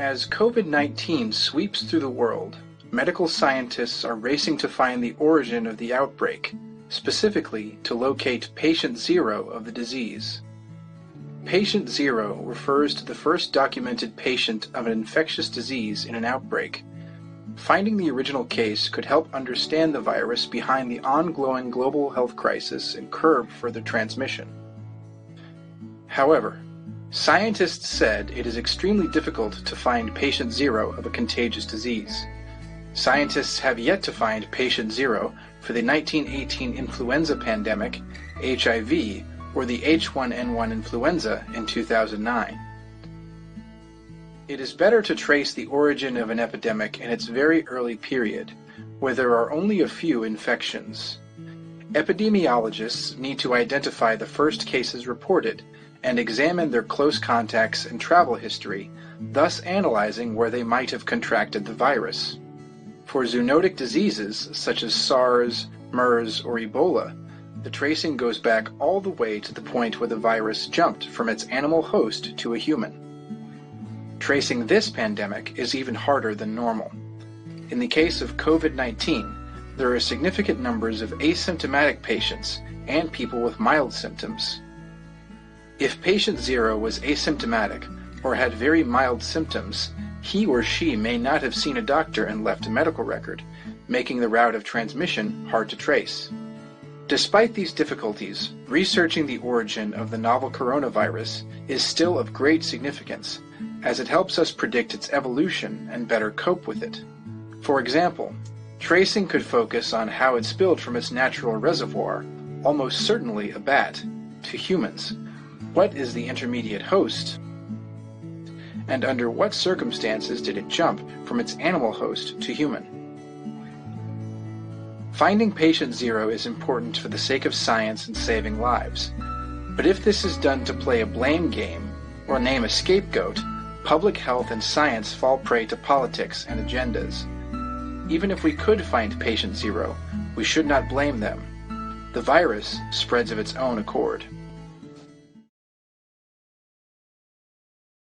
As COVID-19 sweeps through the world, medical scientists are racing to find the origin of the outbreak, specifically to locate patient zero of the disease. Patient zero refers to the first documented patient of an infectious disease in an outbreak. Finding the original case could help understand the virus behind the ongoing global health crisis and curb further transmission. However, scientists said it is extremely difficult to find patient zero of a contagious disease. Scientists have yet to find patient zero for the 1918 influenza pandemic, HIV, or the H1N1 influenza in 2009. It is better to trace the origin of an epidemic in its very early period, where there are only a few infections. Epidemiologists need to identify the first cases reported and examine their close contacts and travel history, thus analyzing where they might have contracted the virus. For zoonotic diseases such as SARS, MERS, or Ebola, the tracing goes back all the way to the point where the virus jumped from its animal host to a human. Tracing this pandemic is even harder than normal. In the case of COVID-19, there are significant numbers of asymptomatic patients and people with mild symptoms. If patient zero was asymptomatic or had very mild symptoms, he or she may not have seen a doctor and left a medical record, making the route of transmission hard to trace. Despite these difficulties, researching the origin of the novel coronavirus is still of great significance, as it helps us predict its evolution and better cope with it. For example, tracing could focus on how it spilled from its natural reservoir, almost certainly a bat, to humans. What is the intermediate host? And under what circumstances did it jump from its animal host to human? Finding patient zero is important for the sake of science and saving lives. But if this is done to play a blame game or name a scapegoat, public health and science fall prey to politics and agendas. Even if we could find patient zero, we should not blame them. The virus spreads of its own accord.